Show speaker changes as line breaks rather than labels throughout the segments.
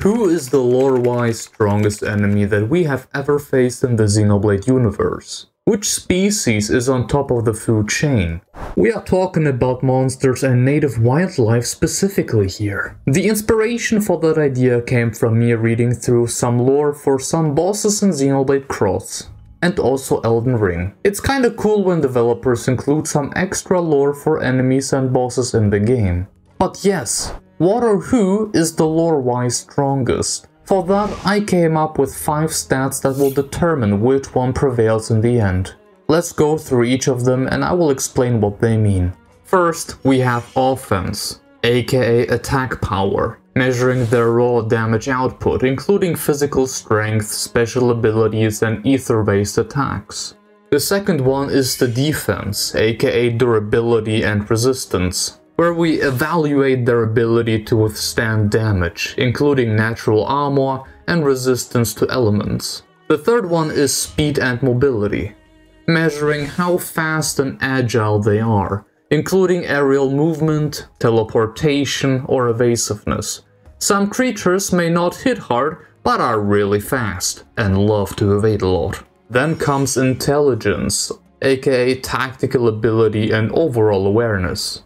Who is the lore-wise strongest enemy that we have ever faced in the Xenoblade universe? Which species is on top of the food chain? We are talking about monsters and native wildlife specifically here. The inspiration for that idea came from me reading through some lore for some bosses in Xenoblade Chronicles, and also Elden Ring. It's kinda cool when developers include some extra lore for enemies and bosses in the game. But yes, what or who is the lore-wise strongest? For that, I came up with 5 stats that will determine which one prevails in the end. Let's go through each of them and I will explain what they mean. First, we have offense, aka attack power, measuring their raw damage output, including physical strength, special abilities and ether-based attacks. The second one is the defense, aka durability and resistance, where we evaluate their ability to withstand damage, including natural armor and resistance to elements. The third one is speed and mobility, measuring how fast and agile they are, including aerial movement, teleportation, or evasiveness. Some creatures may not hit hard, but are really fast and love to evade a lot. Then comes intelligence, aka tactical ability and overall awareness.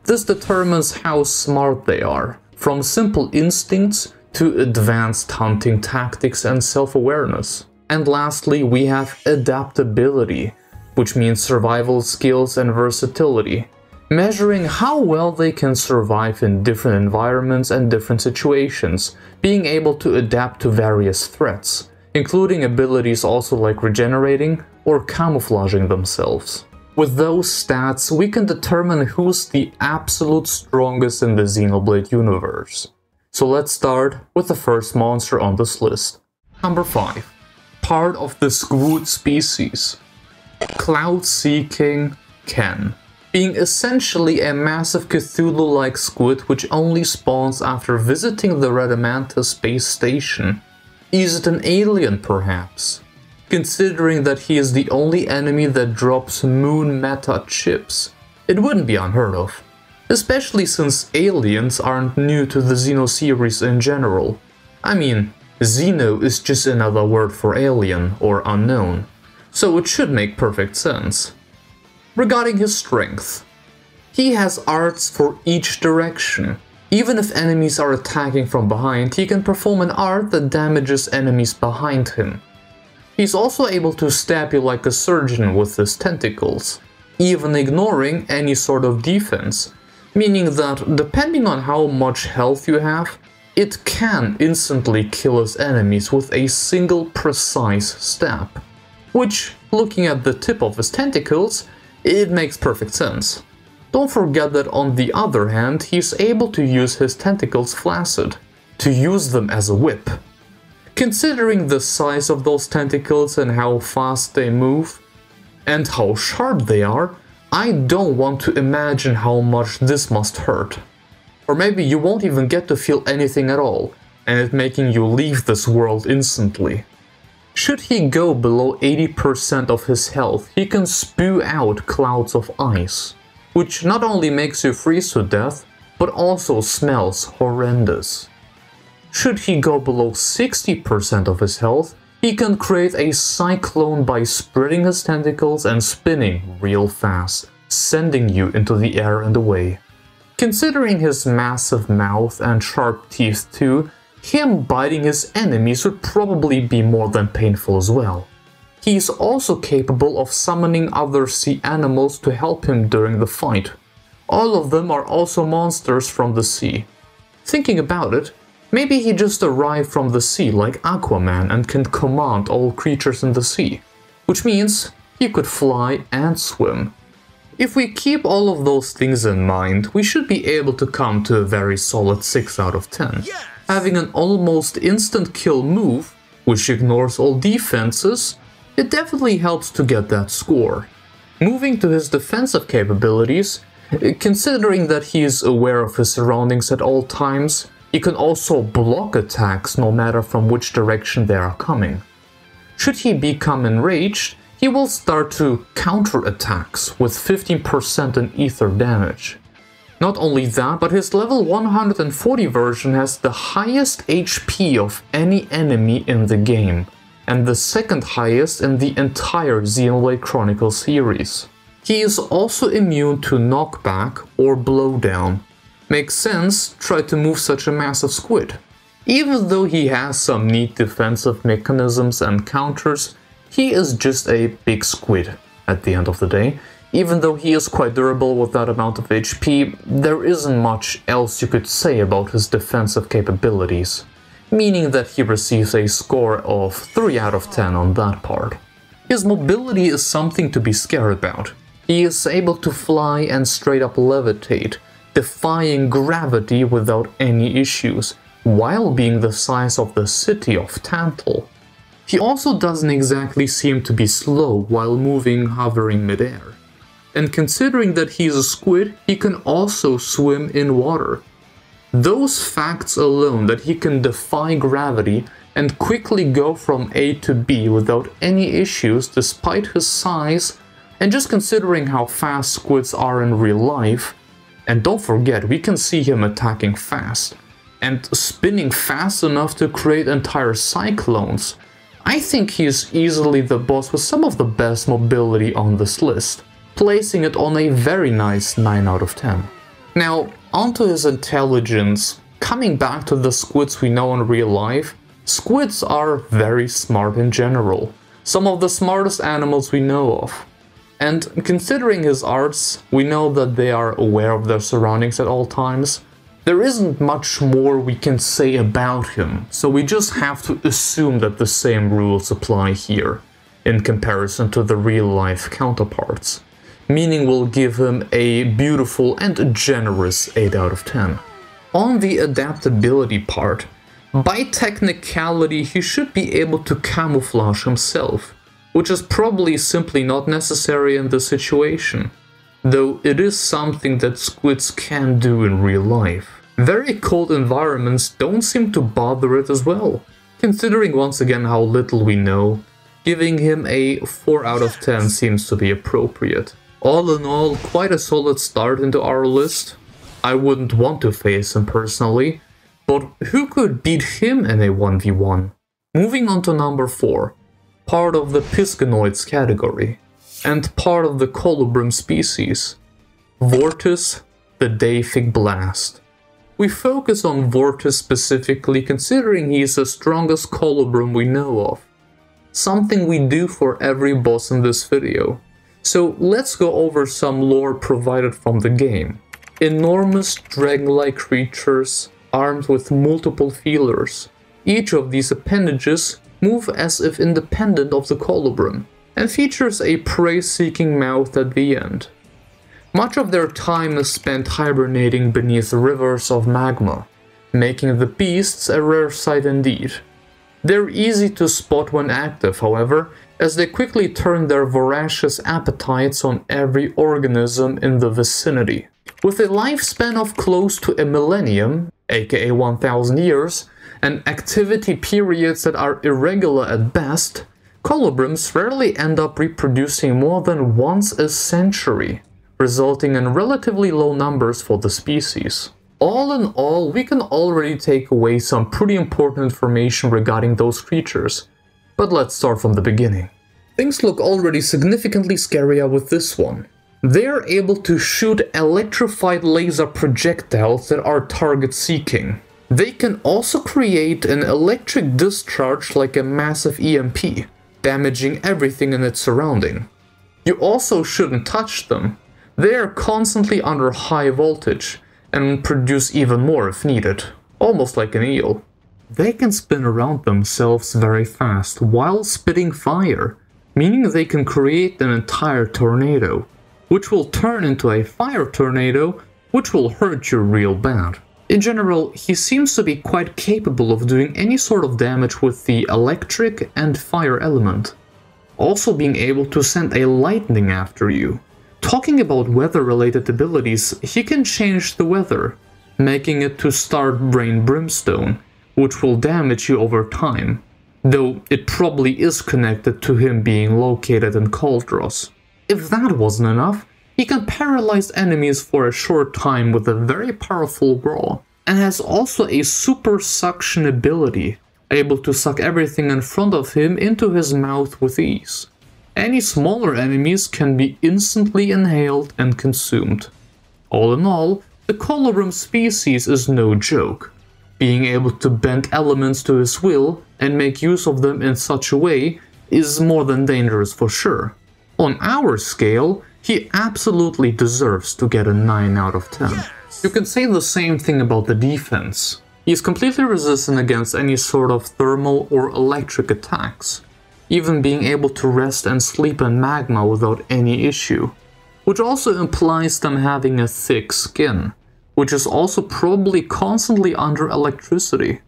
This determines how smart they are, from simple instincts to advanced hunting tactics and self-awareness. And lastly, we have adaptability, which means survival skills and versatility, measuring how well they can survive in different environments and different situations, being able to adapt to various threats, including abilities also like regenerating or camouflaging themselves. With those stats, we can determine who's the absolute strongest in the Xenoblade universe. So let's start with the first monster on this list. Number 5. Part of the squid species. Cloud Sea King Ken. Being essentially a massive Cthulhu-like squid which only spawns after visiting the Radamanthus space station. Is it an alien perhaps? Considering that he is the only enemy that drops moon meta chips, it wouldn't be unheard of. Especially since aliens aren't new to the Xeno series in general. I mean, Xeno is just another word for alien or unknown, so it should make perfect sense. Regarding his strength, he has arts for each direction. Even if enemies are attacking from behind, he can perform an art that damages enemies behind him. He's also able to stab you like a surgeon with his tentacles, even ignoring any sort of defense, meaning that depending on how much health you have, it can instantly kill his enemies with a single precise stab. Which, looking at the tip of his tentacles, it makes perfect sense. Don't forget that on the other hand, he's able to use his tentacles flaccid, to use them as a whip. Considering the size of those tentacles and how fast they move, and how sharp they are, I don't want to imagine how much this must hurt. Or maybe you won't even get to feel anything at all, and it making you leave this world instantly. Should he go below 80% of his health, he can spew out clouds of ice, which not only makes you freeze to death, but also smells horrendous. Should he go below 60% of his health, he can create a cyclone by spreading his tentacles and spinning real fast, sending you into the air and away. Considering his massive mouth and sharp teeth too, him biting his enemies would probably be more than painful as well. He is also capable of summoning other sea animals to help him during the fight. All of them are also monsters from the sea. Thinking about it, maybe he just arrived from the sea like Aquaman and can command all creatures in the sea, which means he could fly and swim. If we keep all of those things in mind, we should be able to come to a very solid 6 out of 10. Yes! Having an almost instant kill move, which ignores all defenses, it definitely helps to get that score. Moving to his defensive capabilities, considering that he is aware of his surroundings at all times, he can also block attacks no matter from which direction they are coming. Should he become enraged, he will start to counter attacks with 15% in ether damage. Not only that, but his level 140 version has the highest HP of any enemy in the game, and the second highest in the entire Xenoblade Chronicles series. He is also immune to knockback or blowdown. Makes sense, try to move such a massive squid. Even though he has some neat defensive mechanisms and counters, he is just a big squid at the end of the day. Even though he is quite durable with that amount of HP, there isn't much else you could say about his defensive capabilities, meaning that he receives a score of 3 out of 10 on that part. His mobility is something to be scared about. He is able to fly and straight up levitate, defying gravity without any issues, while being the size of the city of Tantal. He also doesn't exactly seem to be slow while moving hovering midair. And considering that he is a squid, he can also swim in water. Those facts alone, that he can defy gravity and quickly go from A to B without any issues despite his size, and just considering how fast squids are in real life, and don't forget, we can see him attacking fast, and spinning fast enough to create entire cyclones, I think he is easily the boss with some of the best mobility on this list, placing it on a very nice 9 out of 10. Now, onto his intelligence. Coming back to the squids we know in real life, squids are very smart in general, some of the smartest animals we know of. And considering his arts, we know that they are aware of their surroundings at all times. There isn't much more we can say about him, so we just have to assume that the same rules apply here, in comparison to the real-life counterparts. Meaning we'll give him a beautiful and generous 8 out of 10. On the adaptability part, by technicality he should be able to camouflage himself, which is probably simply not necessary in this situation, though it is something that squids can do in real life. Very cold environments don't seem to bother it as well. Considering once again how little we know, giving him a 4 out of 10 seems to be appropriate. All in all, quite a solid start into our list. I wouldn't want to face him personally, but who could beat him in a 1v1? Moving on to number 4, part of the Pisgonoids category, and part of the Colubrum species. Vortis, the Deific Blast. We focus on Vortis specifically considering he is the strongest Colubrum we know of. Something we do for every boss in this video. So let's go over some lore provided from the game. Enormous dragon-like creatures armed with multiple feelers. Each of these appendages move as if independent of the Colubrum, and features a prey-seeking mouth at the end. Much of their time is spent hibernating beneath rivers of magma, making the beasts a rare sight indeed. They're easy to spot when active, however, as they quickly turn their voracious appetites on every organism in the vicinity. With a lifespan of close to a millennium, aka 1000 years, and activity periods that are irregular at best, Colubrums rarely end up reproducing more than once a century, resulting in relatively low numbers for the species. All in all, we can already take away some pretty important information regarding those creatures. But let's start from the beginning. Things look already significantly scarier with this one. They are able to shoot electrified laser projectiles that are target-seeking. They can also create an electric discharge like a massive EMP, damaging everything in its surrounding. You also shouldn't touch them. They are constantly under high voltage, and produce even more if needed, almost like an eel. They can spin around themselves very fast while spitting fire, meaning they can create an entire tornado, which will turn into a fire tornado, which will hurt you real bad. In general, he seems to be quite capable of doing any sort of damage with the electric and fire element, also being able to send a lightning after you. Talking about weather-related abilities, he can change the weather, making it to start rain brimstone, which will damage you over time, though it probably is connected to him being located in Cauldros. If that wasn't enough, He can paralyze enemies for a short time with a very powerful brawl, and has also a super suction ability, able to suck everything in front of him into his mouth with ease. Any smaller enemies can be instantly inhaled and consumed. All in all, the Colorum species is no joke. Being able to bend elements to his will and make use of them in such a way is more than dangerous for sure. On our scale, he absolutely deserves to get a 9 out of 10. You can say the same thing about the defense. He is completely resistant against any sort of thermal or electric attacks, even being able to rest and sleep in magma without any issue, which also implies them having a thick skin, which is also probably constantly under electricity.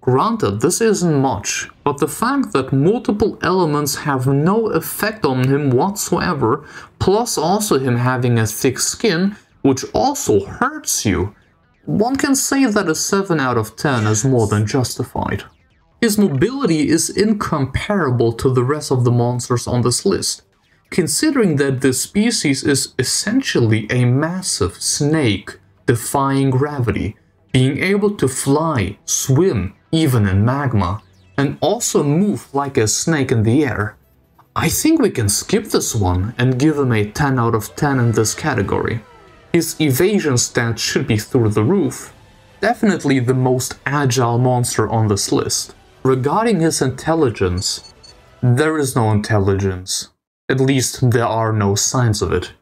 Granted, this isn't much, but the fact that multiple elements have no effect on him whatsoever, plus also him having a thick skin, which also hurts you, one can say that a 7 out of 10 is more than justified. His mobility is incomparable to the rest of the monsters on this list, considering that this species is essentially a massive snake defying gravity, being able to fly, swim, even in magma, and also move like a snake in the air. I think we can skip this one and give him a 10 out of 10 in this category. His evasion stats should be through the roof. Definitely the most agile monster on this list. Regarding his intelligence, there is no intelligence. At least there are no signs of it.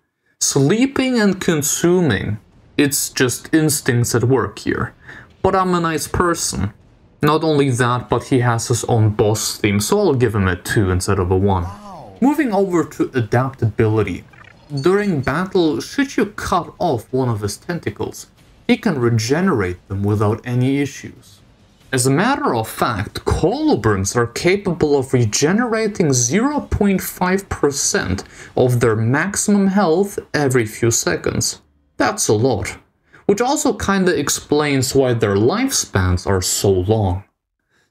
Sleeping and consuming, it's just instincts at work here. But I'm a nice person. Not only that, but he has his own boss theme, so I'll give him a 2 instead of a 1. Moving over to adaptability. During battle, should you cut off one of his tentacles, he can regenerate them without any issues. As a matter of fact, colubrins are capable of regenerating 0.5% of their maximum health every few seconds. That's a lot. Which also kinda explains why their lifespans are so long.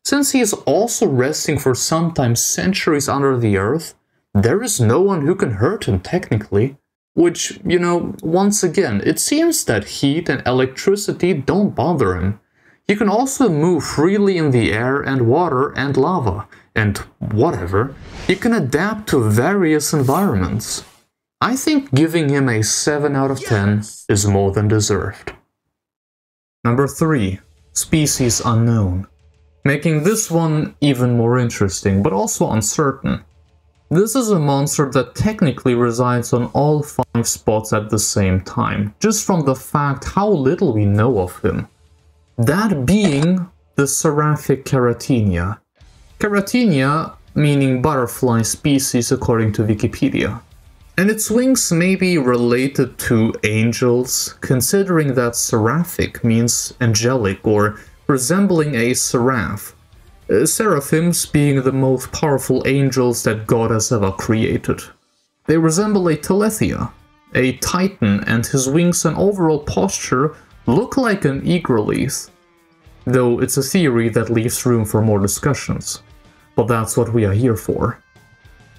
Since he is also resting for sometimes centuries under the earth, there is no one who can hurt him technically. Which, you know, once again, it seems that heat and electricity don't bother him. He can also move freely in the air and water and lava, and whatever. He can adapt to various environments. I think giving him a 7 out of 10 is more than deserved. Number 3. Species Unknown. Making this one even more interesting, but also uncertain. This is a monster that technically resides on all 5 spots at the same time, just from the fact how little we know of him. That being the Seraphic Caratenia. Caratenia meaning butterfly species according to Wikipedia. And its wings may be related to angels, considering that seraphic means angelic or resembling a seraph. Seraphims being the most powerful angels that God has ever created. They resemble a Telethia, a titan, and his wings and overall posture look like an eagerleaf, though it's a theory that leaves room for more discussions. But that's what we are here for.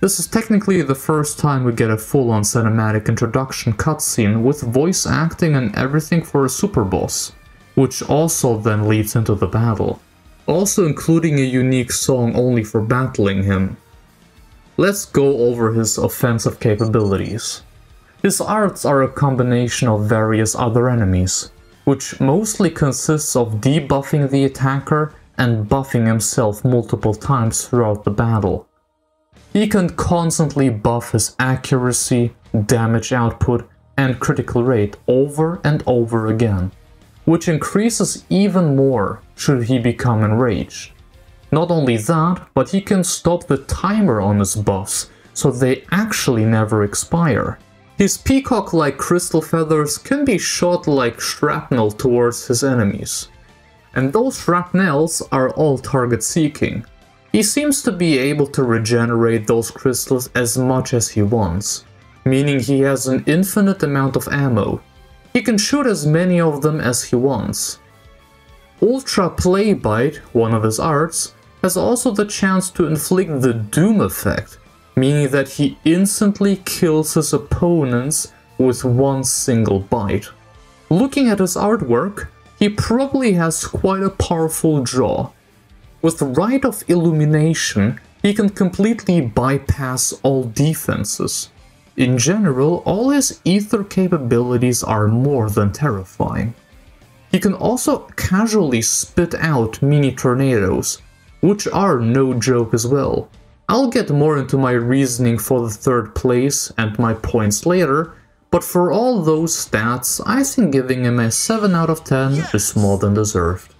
This is technically the first time we get a full-on cinematic introduction cutscene with voice acting and everything for a superboss, which also then leads into the battle, also including a unique song only for battling him. Let's go over his offensive capabilities. His arts are a combination of various other enemies, which mostly consists of debuffing the attacker and buffing himself multiple times throughout the battle. He can constantly buff his accuracy, damage output, and critical rate over and over again, which increases even more should he become enraged. Not only that, but he can stop the timer on his buffs, so they actually never expire. His peacock-like crystal feathers can be shot like shrapnel towards his enemies. And those shrapnels are all target-seeking. He seems to be able to regenerate those crystals as much as he wants, meaning he has an infinite amount of ammo. He can shoot as many of them as he wants. Ultra Play Bite, one of his arts, has also the chance to inflict the Doom effect, meaning that he instantly kills his opponents with one single bite. Looking at his artwork, he probably has quite a powerful jaw. With the Rite of Illumination, he can completely bypass all defenses. In general, all his ether capabilities are more than terrifying. He can also casually spit out mini tornadoes, which are no joke as well. I'll get more into my reasoning for the third place and my points later, but for all those stats, I think giving him a 7 out of 10 is more than deserved.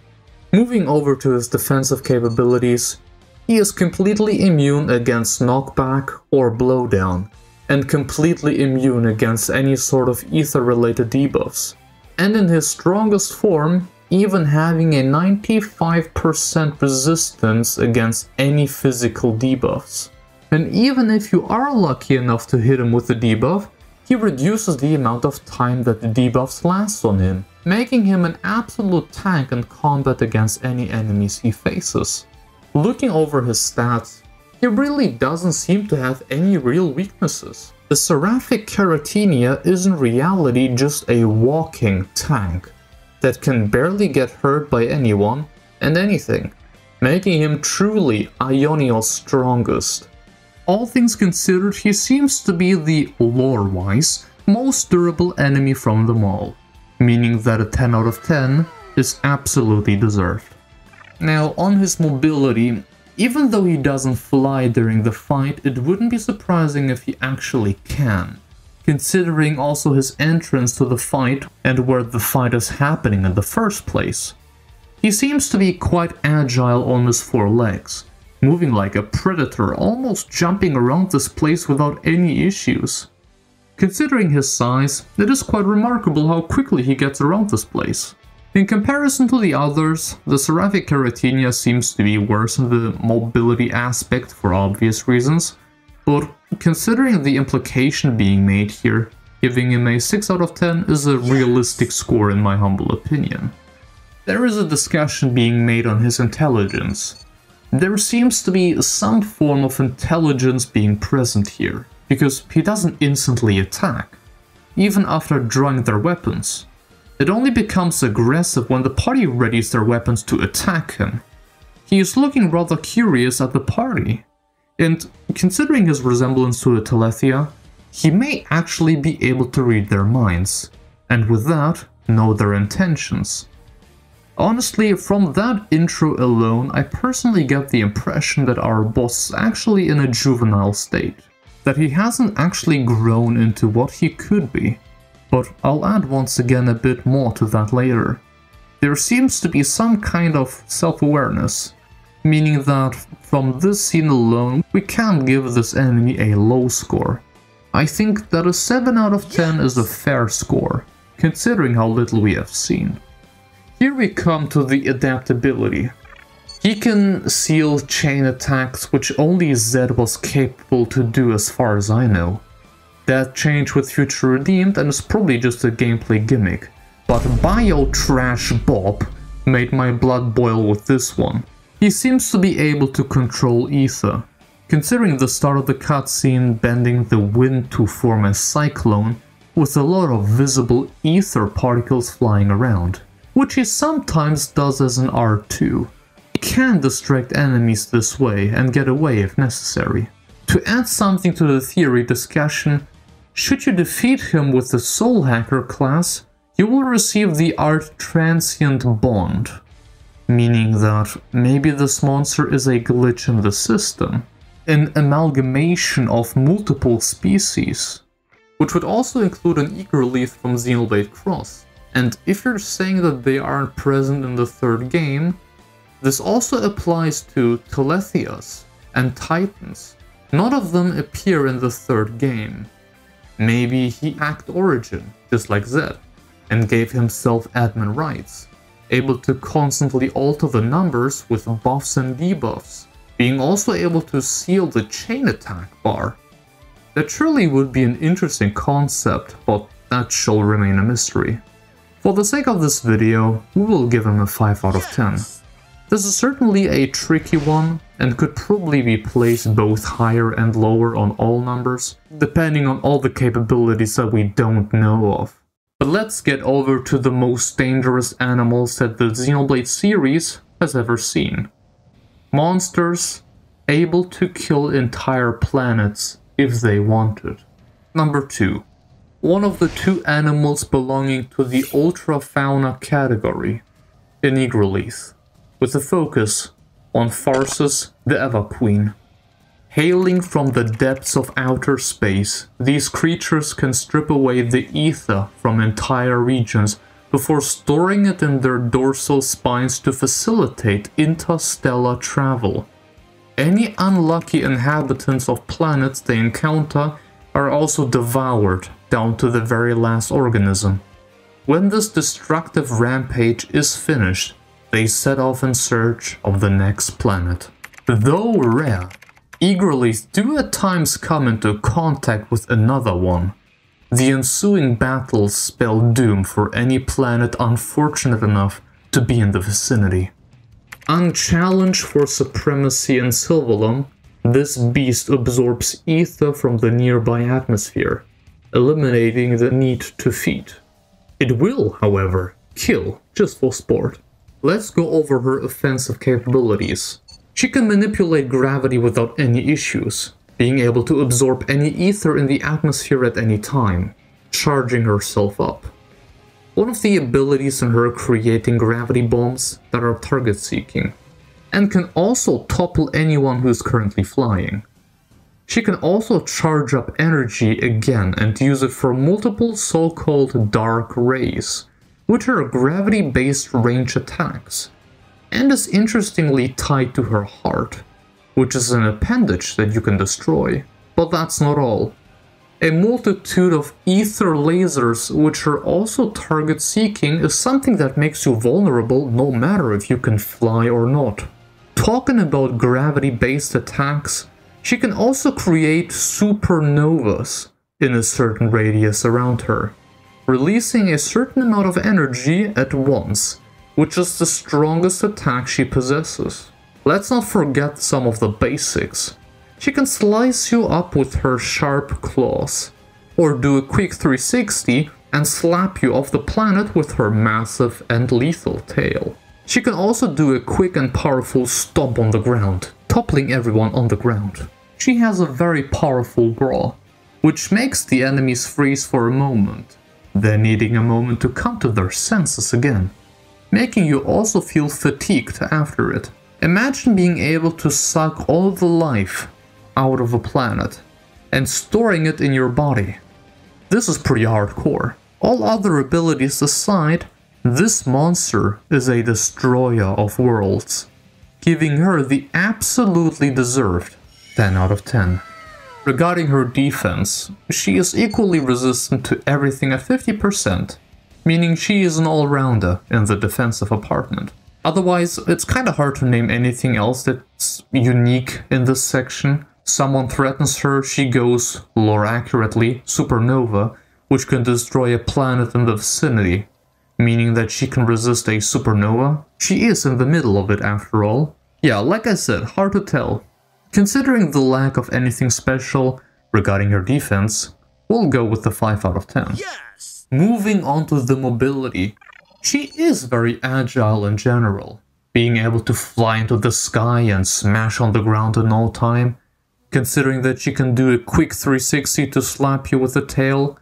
Moving over to his defensive capabilities, he is completely immune against knockback or blowdown, and completely immune against any sort of ether-related debuffs. And in his strongest form, even having a 95% resistance against any physical debuffs. And even if you are lucky enough to hit him with the debuff, he reduces the amount of time that the debuffs last on him, making him an absolute tank in combat against any enemies he faces. Looking over his stats, he really doesn't seem to have any real weaknesses. The Seraphic Caratenia is in reality just a walking tank that can barely get hurt by anyone and anything, making him truly Ioniel's strongest. All things considered, he seems to be the, lore-wise, most durable enemy from them all, meaning that a 10 out of 10 is absolutely deserved. Now, on his mobility, even though he doesn't fly during the fight, it wouldn't be surprising if he actually can, considering also his entrance to the fight and where the fight is happening in the first place. He seems to be quite agile on his 4 legs, moving like a predator, almost jumping around this place without any issues. Considering his size, it is quite remarkable how quickly he gets around this place. In comparison to the others, the Seraphic Caratenia seems to be worse in the mobility aspect for obvious reasons, but considering the implication being made here, giving him a 6 out of 10 is a realistic score in my humble opinion. There is a discussion being made on his intelligence. There seems to be some form of intelligence being present here, because he doesn't instantly attack, even after drawing their weapons. It only becomes aggressive when the party readies their weapons to attack him. He is looking rather curious at the party, and considering his resemblance to the Telethia, he may actually be able to read their minds, and with that, know their intentions. Honestly, from that intro alone, I personally get the impression that our boss is actually in a juvenile state, that he hasn't actually grown into what he could be. But I'll add once again a bit more to that later. There seems to be some kind of self-awareness, meaning that from this scene alone we can't give this enemy a low score. I think that a 7 out of 10 is a fair score, considering how little we have seen. Here we come to the adaptability. He can seal chain attacks, which only Zed was capable to do as far as I know. That changed with Future Redeemed and is probably just a gameplay gimmick, but Bio Trash Bob made my blood boil with this one. He seems to be able to control ether, considering the start of the cutscene bending the wind to form a cyclone with a lot of visible ether particles flying around, which he sometimes does as an R2. He can distract enemies this way and get away if necessary. To add something to the theory discussion, should you defeat him with the Soul Hacker class, you will receive the Art Transient Bond, meaning that maybe this monster is a glitch in the system, an amalgamation of multiple species, which would also include an Eager Leaf from Xenoblade Cross. And if you're saying that they aren't present in the third game, this also applies to Telethias and Titans. None of them appear in the third game. Maybe he hacked Origin, just like Zed, and gave himself admin rights, able to constantly alter the numbers with buffs and debuffs, being also able to seal the chain attack bar. That surely would be an interesting concept, but that shall remain a mystery. For the sake of this video, we will give him a 5 out of 10. This is certainly a tricky one, and could probably be placed both higher and lower on all numbers. depending on all the capabilities that we don't know of. But let's get over to the most dangerous animals that the Xenoblade series has ever seen. Monsters able to kill entire planets if they wanted. Number 2. One of the 2 animals belonging to the Ultrafauna category, Inegrelith, with a focus on Farsus the Eva Queen. Hailing from the depths of outer space, these creatures can strip away the ether from entire regions before storing it in their dorsal spines to facilitate interstellar travel. Any unlucky inhabitants of planets they encounter are also devoured down to the very last organism. When this destructive rampage is finished, they set off in search of the next planet. Though rare, Inegrelith do at times come into contact with another one. The ensuing battles spell doom for any planet unfortunate enough to be in the vicinity. Unchallenged for supremacy in Sylvalum, this beast absorbs ether from the nearby atmosphere, eliminating the need to feed. It will, however, kill just for sport. Let's go over her offensive capabilities. She can manipulate gravity without any issues, being able to absorb any ether in the atmosphere at any time, charging herself up. One of the abilities in her creating gravity bombs that are target seeking, and can also topple anyone who is currently flying. She can also charge up energy again and use it for multiple so-called dark rays, which are gravity-based range attacks, and is interestingly tied to her heart, which is an appendage that you can destroy. But that's not all. A multitude of ether lasers, which are also target-seeking, is something that makes you vulnerable no matter if you can fly or not. Talking about gravity-based attacks, she can also create supernovas in a certain radius around her, releasing a certain amount of energy at once, which is the strongest attack she possesses. Let's not forget some of the basics. She can slice you up with her sharp claws, or do a quick 360 and slap you off the planet with her massive and lethal tail. She can also do a quick and powerful stomp on the ground, toppling everyone on the ground. She has a very powerful brawl, which makes the enemies freeze for a moment, then needing a moment to come to their senses again, making you also feel fatigued after it. Imagine being able to suck all the life out of a planet and storing it in your body. This is pretty hardcore. All other abilities aside, this monster is a destroyer of worlds, giving her the absolutely deserved 10 out of 10. Regarding her defense, she is equally resistant to everything at 50%, meaning she is an all-rounder in the defensive department. Otherwise, it's kinda hard to name anything else that's unique in this section. Someone threatens her, she goes, lore accurately, supernova, which can destroy a planet in the vicinity, meaning that she can resist a supernova. She is in the middle of it after all. Yeah, like I said, hard to tell. Considering the lack of anything special regarding her defense, we'll go with the 5 out of 10.
Yes!
Moving on to the mobility. She is very agile in general, being able to fly into the sky and smash on the ground in no time. Considering that she can do a quick 360 to slap you with a tail,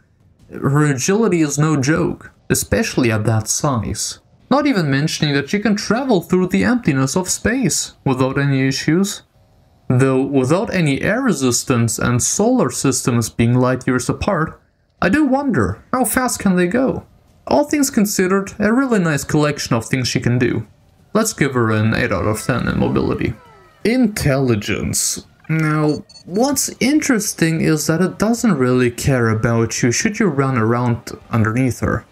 her agility is no joke, especially at that size. Not even mentioning that she can travel through the emptiness of space without any issues. Though without any air resistance and solar systems being light years apart, I do wonder, how fast can they go? All things considered, a really nice collection of things she can do. Let's give her an 8 out of 10 in mobility. Intelligence. Now, what's interesting is that it doesn't really care about you should you run around underneath her.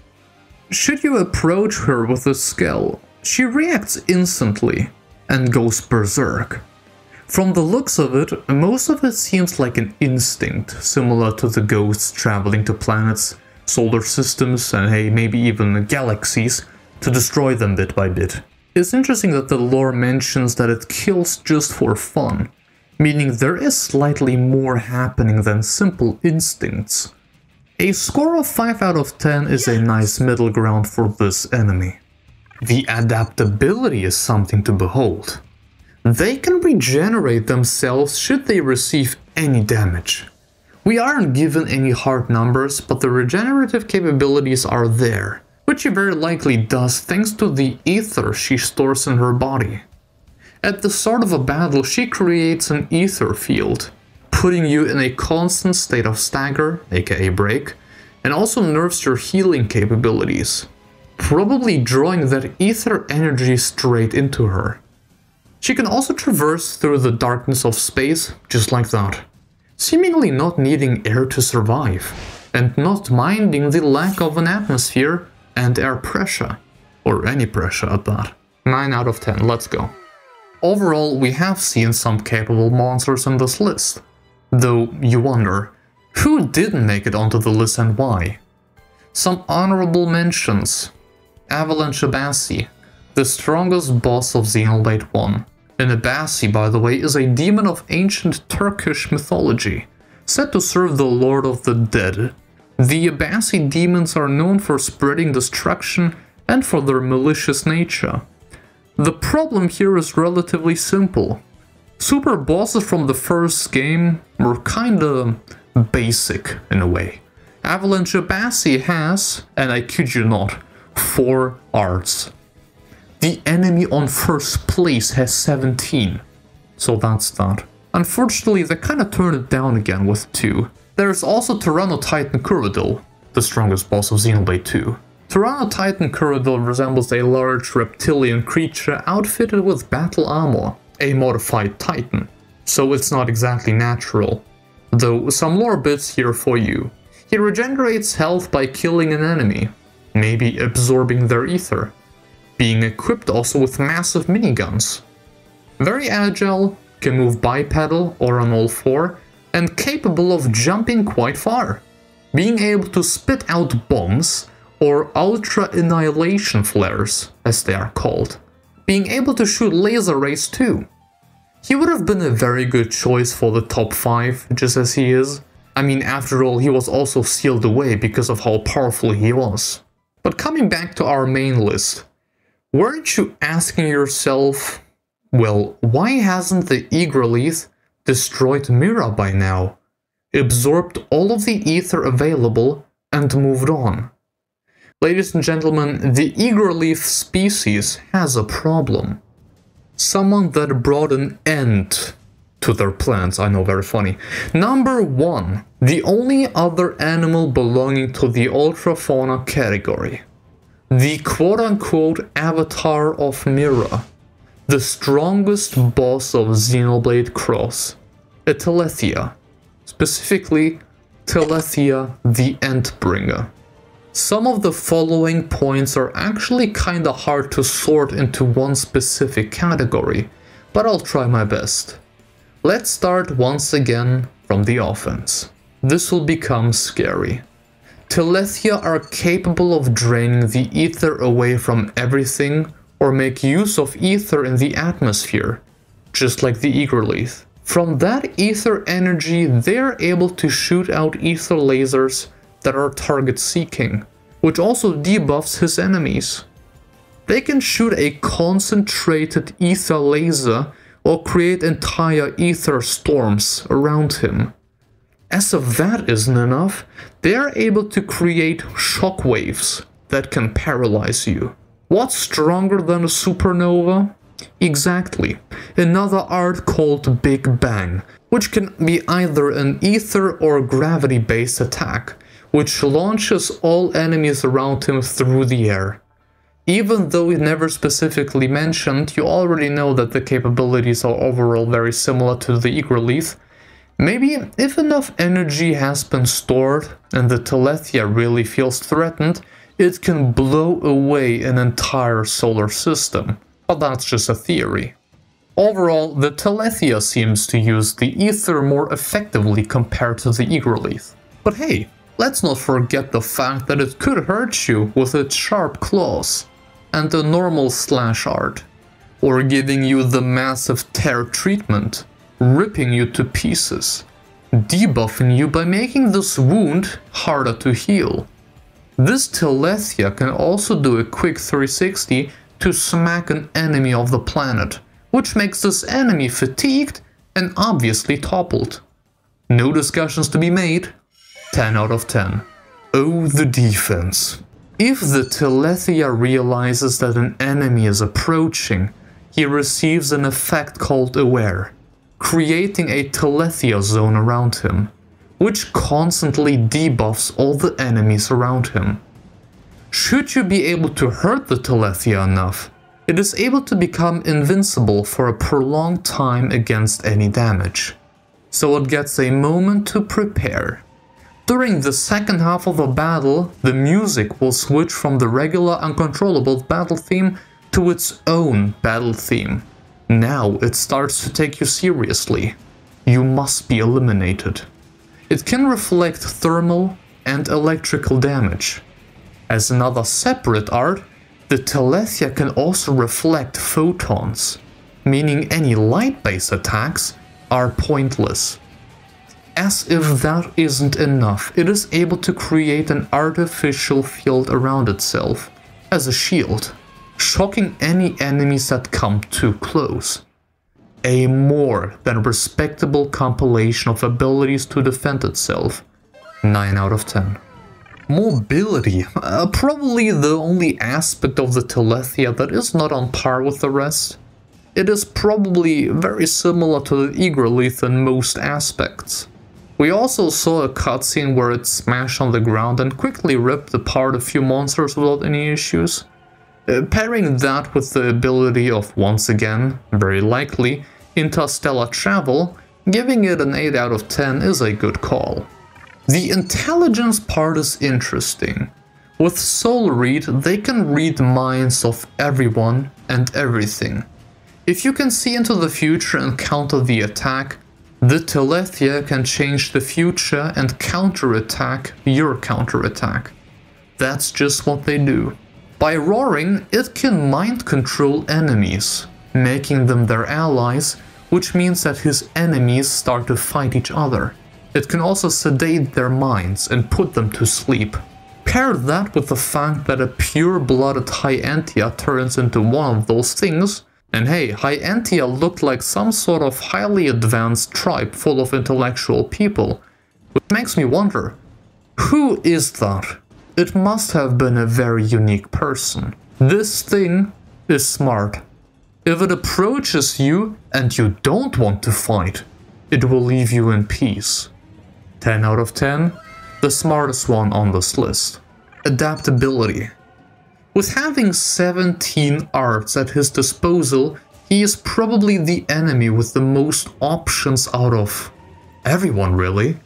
Should you approach her with a skill, she reacts instantly and goes berserk. From the looks of it, most of it seems like an instinct, similar to the ghosts traveling to planets, solar systems, and hey, maybe even galaxies, to destroy them bit by bit. It's interesting that the lore mentions that it kills just for fun, meaning there is slightly more happening than simple instincts. A score of 5 out of 10 is a nice middle ground for this enemy. The adaptability is something to behold. They can regenerate themselves should they receive any damage. We aren't given any hard numbers, but the regenerative capabilities are there, which she very likely does thanks to the ether she stores in her body. At the start of a battle, she creates an ether field, putting you in a constant state of stagger, aka break, and also nerfs your healing capabilities, probably drawing that ether energy straight into her. She can also traverse through the darkness of space, just like that, seemingly not needing air to survive, and not minding the lack of an atmosphere and air pressure, or any pressure at that. 9 out of 10, let's go. Overall, we have seen some capable monsters in this list, though you wonder, who didn't make it onto the list and why? Some honorable mentions. Avalanche Abassi, the strongest boss of Xenoblade 1. An Abassi, by the way, is a demon of ancient Turkish mythology, said to serve the Lord of the Dead. The Abassi demons are known for spreading destruction and for their malicious nature. The problem here is relatively simple. Super bosses from the first game were kinda basic in a way. Avalanche Abassi has, and I kid you not, 4 arts. The enemy on first place has 17, so that's that. Unfortunately, they kinda turned it down again with 2. There's also Tyrannotitan Kuradil, the strongest boss of Xenoblade 2. Tyrannotitan Kuradil resembles a large reptilian creature outfitted with battle armor, a modified titan, so it's not exactly natural. Though some more bits here for you. He regenerates health by killing an enemy, maybe absorbing their ether. Being equipped also with massive miniguns. Very agile, can move bipedal or on all 4, and capable of jumping quite far. Being able to spit out bombs, or ultra annihilation flares, as they are called. Being able to shoot laser rays too. He would have been a very good choice for the top 5, just as he is. I mean, after all, he was also sealed away because of how powerful he was. But coming back to our main list, weren't you asking yourself, well, why hasn't the Eagerleaf destroyed Mira by now? Absorbed all of the ether available and moved on. Ladies and gentlemen, the Eagerleaf species has a problem. Someone that brought an end to their plans, I know, very funny. Number 1, the only other animal belonging to the Ultrafauna category. The quote-unquote avatar of Mira. The strongest boss of Xenoblade Cross. A Telethia. Specifically, Telethia the Endbringer. Some of the following points are actually kinda hard to sort into one specific category, but I'll try my best. Let's start once again from the offense. This will become scary. Telethia are capable of draining the ether away from everything or make use of ether in the atmosphere, just like the Eagerleaf. From that ether energy, they're able to shoot out ether lasers that are target seeking, which also debuffs his enemies. They can shoot a concentrated ether laser or create entire ether storms around him. As if that isn't enough, they are able to create shockwaves that can paralyze you. What's stronger than a supernova? Exactly, another art called Big Bang, which can be either an ether or gravity-based attack, which launches all enemies around him through the air. Even though it never specifically mentioned, you already know that the capabilities are overall very similar to the Eagerleaf. Maybe if enough energy has been stored and the Telethia really feels threatened, it can blow away an entire solar system. But that's just a theory. Overall, the Telethia seems to use the ether more effectively compared to the Eagerleaf. But hey, let's not forget the fact that it could hurt you with its sharp claws and the normal slash art, or giving you the massive tear treatment, ripping you to pieces, debuffing you by making this wound harder to heal. This Telethia can also do a quick 360 to smack an enemy off the planet, which makes this enemy fatigued and obviously toppled. No discussions to be made. 10 out of 10. Oh, the defense. If the Telethia realizes that an enemy is approaching, he receives an effect called Aware, creating a Telethia zone around him, which constantly debuffs all the enemies around him. Should you be able to hurt the Telethia enough, it is able to become invincible for a prolonged time against any damage. So it gets a moment to prepare. During the second half of a battle, the music will switch from the regular uncontrollable battle theme to its own battle theme. Now it starts to take you seriously. You must be eliminated. It can reflect thermal and electrical damage. As another separate art, the Telethia can also reflect photons, meaning any light-based attacks are pointless. As if that isn't enough, it is able to create an artificial field around itself as a shield, shocking any enemies that come too close. A more than respectable compilation of abilities to defend itself. 9 out of 10. Mobility. Probably the only aspect of the Telethia that is not on par with the rest. It is probably very similar to the Igrolith in most aspects. We also saw a cutscene where it smashed on the ground and quickly ripped apart a few monsters without any issues. Pairing that with the ability of, once again, very likely, interstellar travel, giving it an 8 out of 10 is a good call. The intelligence part is interesting. With Soul Read, they can read minds of everyone and everything. If you can see into the future and counter the attack, the Telethia can change the future and counterattack your counterattack. That's just what they do. By roaring, it can mind control enemies, making them their allies, which means that his enemies start to fight each other. It can also sedate their minds and put them to sleep. Pair that with the fact that a pure-blooded Hyentia turns into one of those things, and hey, Hyentia looked like some sort of highly advanced tribe full of intellectual people, which makes me wonder, who is that? It must have been a very unique person. This thing is smart. If it approaches you and you don't want to fight, it will leave you in peace. 10 out of 10, the smartest one on this list. Adaptability. With having 17 arts at his disposal, he is probably the enemy with the most options out of everyone really.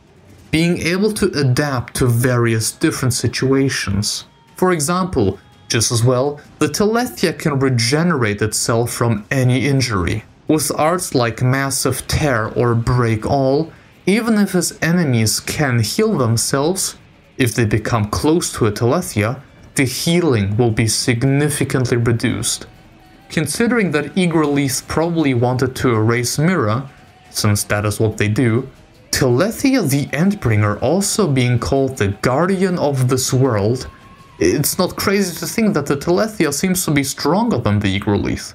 Being able to adapt to various different situations. For example, just as well, the Telethia can regenerate itself from any injury. With arts like Massive Tear or Break All, even if his enemies can heal themselves, if they become close to a Telethia, the healing will be significantly reduced. Considering that Igrolith probably wanted to erase Mira, since that is what they do, Telethia the Endbringer also being called the Guardian of this world, it's not crazy to think that the Telethia seems to be stronger than the Igrolith.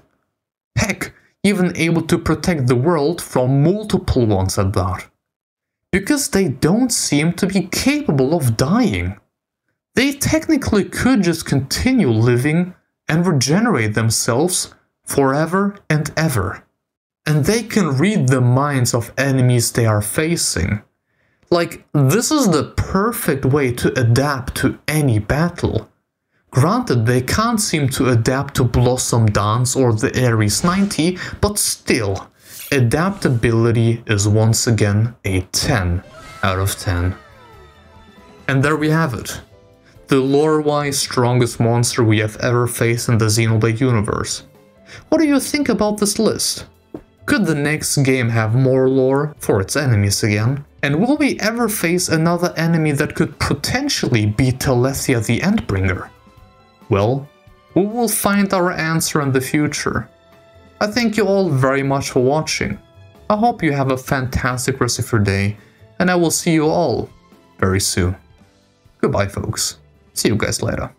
Heck, even able to protect the world from multiple ones at that. Because they don't seem to be capable of dying. They technically could just continue living and regenerate themselves forever and ever. And they can read the minds of enemies they are facing. Like, this is the perfect way to adapt to any battle. Granted, they can't seem to adapt to Blossom Dance or the Ares 90, but still, adaptability is once again a 10 out of 10. And there we have it. The lore-wise strongest monster we have ever faced in the Xenoblade universe. What do you think about this list? Could the next game have more lore for its enemies again? And will we ever face another enemy that could potentially be Telethia the Endbringer? Well, we will find our answer in the future. I thank you all very much for watching. I hope you have a fantastic rest of your day, and I will see you all very soon. Goodbye, folks. See you guys later.